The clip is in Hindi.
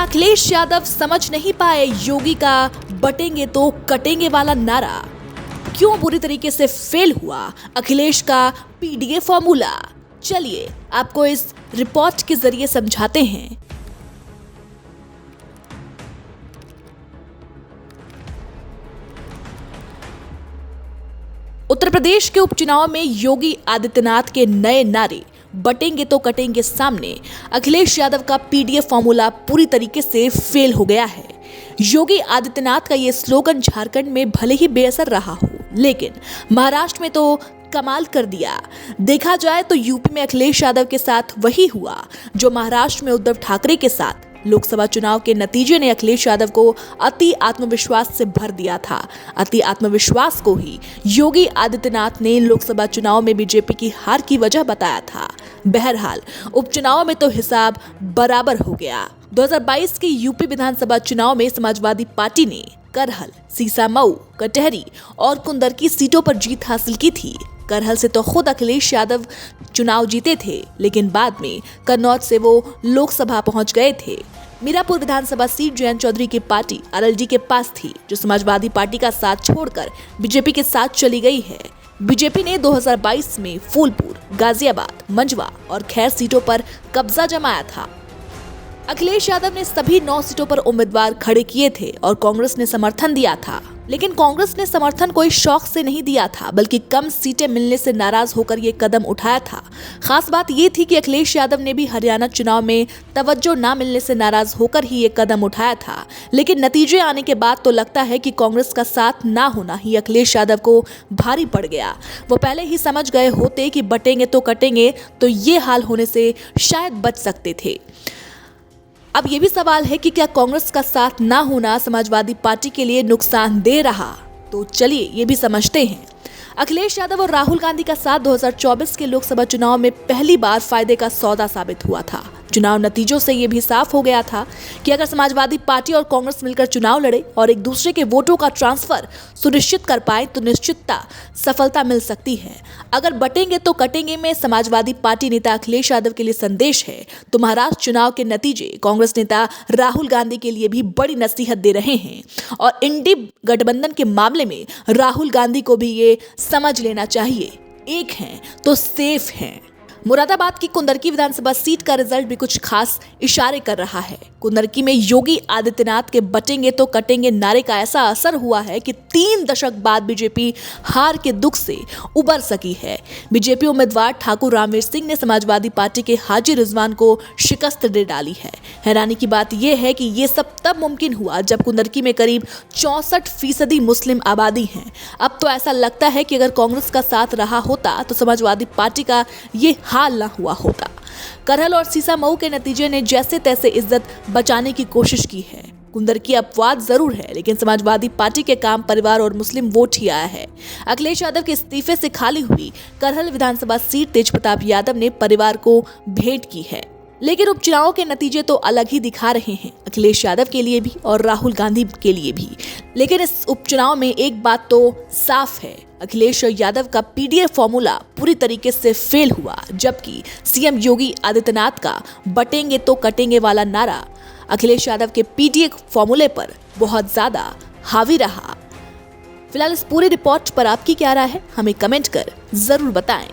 क्या अखिलेश यादव समझ नहीं पाए योगी का बटेंगे तो कटेंगे वाला नारा? क्यों बुरी तरीके से फेल हुआ अखिलेश का पीडीए फॉर्मूला? चलिए आपको इस रिपोर्ट के जरिए समझाते हैं। उत्तर प्रदेश के उपचुनाव में योगी आदित्यनाथ के नए नारे बटेंगे तो कटेंगे सामने अखिलेश यादव का पीडीए फॉर्मूला पूरी तरीके से फेल हो गया है। योगी आदित्यनाथ का ये स्लोगन झारखंड में भले ही बेअसर रहा हो, लेकिन महाराष्ट्र में तो कमाल कर दिया। देखा जाए तो यूपी में अखिलेश यादव के साथ वही हुआ जो महाराष्ट्र में उद्धव ठाकरे के साथ। लोकसभा चुनाव के नतीजे ने अखिलेश यादव को अति आत्मविश्वास से भर दिया था। अति आत्मविश्वास को ही योगी आदित्यनाथ ने लोकसभा चुनाव में बीजेपी की हार की वजह बताया था। बहरहाल उपचुनाव में तो हिसाब बराबर हो गया। 2022 के यूपी विधानसभा चुनाव में समाजवादी पार्टी ने करहल, सीसामऊ, कटहरी और कुंदरकी सीटों पर जीत हासिल की थी। करहल से तो खुद अखिलेश यादव चुनाव जीते थे, लेकिन बाद में कन्नौज से वो लोकसभा पहुंच गए थे। मीरापुर विधानसभा सीट जयंत चौधरी की पार्टी आरएलडी के पास थी, जो समाजवादी पार्टी का साथ छोड़कर बीजेपी के साथ चली गई है। बीजेपी ने 2022 में फूलपुर, गाजियाबाद, मंझवा और खैर सीटों पर कब्जा जमाया था। अखिलेश यादव ने सभी 9 सीटों पर उम्मीदवार खड़े किए थे और कांग्रेस ने समर्थन दिया था, लेकिन कांग्रेस ने समर्थन कोई शौक से नहीं दिया था, बल्कि कम सीटें मिलने से नाराज होकर ये कदम उठाया था। खास बात ये थी कि अखिलेश यादव ने भी हरियाणा चुनाव में तवज्जो न मिलने से नाराज होकर ही ये कदम उठाया था। लेकिन नतीजे आने के बाद तो लगता है कि कांग्रेस का साथ ना होना ही अखिलेश यादव को भारी पड़ गया। वो पहले ही समझ गए होते कि बटेंगे तो कटेंगे, तो ये हाल होने से शायद बच सकते थे। अब ये भी सवाल है कि क्या कांग्रेस का साथ ना होना समाजवादी पार्टी के लिए नुकसानदेह रहा? तो चलिए ये भी समझते हैं। अखिलेश यादव और राहुल गांधी का साथ 2024 के लोकसभा चुनाव में पहली बार फायदे का सौदा साबित हुआ था। चुनाव नतीजों से ये भी साफ हो गया था कि अगर समाजवादी पार्टी और कांग्रेस मिलकर चुनाव लड़े और एक दूसरे के वोटों का ट्रांसफर सुनिश्चित कर पाए तो निश्चितता सफलता मिल सकती है। अगर बटेंगे तो कटेंगे में समाजवादी पार्टी नेता अखिलेश यादव के लिए संदेश है, तो महाराष्ट्र चुनाव के नतीजे कांग्रेस नेता राहुल गांधी के लिए भी बड़ी नसीहत दे रहे हैं और इंडी गठबंधन के मामले में राहुल गांधी को भी ये समझ लेना चाहिए, एक हैं तो सेफ हैं। मुरादाबाद की कुंदरकी विधानसभा सीट का रिजल्ट भी कुछ खास इशारे कर रहा है। कुंदरकी में योगी आदित्यनाथ के बटेंगे तो कटेंगे नारे का ऐसा असर हुआ है कि 3 दशक बाद बीजेपी हार के दुख से उबर सकी है। बीजेपी उम्मीदवार ठाकुर रामवीर सिंह ने समाजवादी पार्टी के हाजी रिजवान को शिकस्त दे डाली है। हैरानी की बात यह है कि ये सब तब मुमकिन हुआ जब कुंदरकी में करीब 64% मुस्लिम आबादी है। अब तो ऐसा लगता है कि अगर कांग्रेस का साथ रहा होता तो समाजवादी पार्टी का ये हाल ना हुआ होता। करहल और सीसामऊ के नतीजे ने जैसे तैसे इज्जत बचाने की कोशिश की है। कुंदरकी अपवाद जरूर है, लेकिन समाजवादी पार्टी के काम परिवार और मुस्लिम वोट ही आया है। अखिलेश यादव के इस्तीफे से खाली हुई करहल विधानसभा सीट तेजप्रताप यादव ने परिवार को भेंट की है। लेकिन उपचुनाव के नतीजे तो अलग ही दिखा रहे हैं, अखिलेश यादव के लिए भी और राहुल गांधी के लिए भी। लेकिन इस उपचुनाव में एक बात तो साफ है, अखिलेश यादव का पीडीए फॉर्मूला पूरी तरीके से फेल हुआ, जबकि सीएम योगी आदित्यनाथ का बटेंगे तो कटेंगे वाला नारा अखिलेश यादव के पीडीए फॉर्मूले पर बहुत ज्यादा हावी रहा। फिलहाल इस पूरी रिपोर्ट पर आपकी क्या राय है, हमें कमेंट कर जरूर बताएं।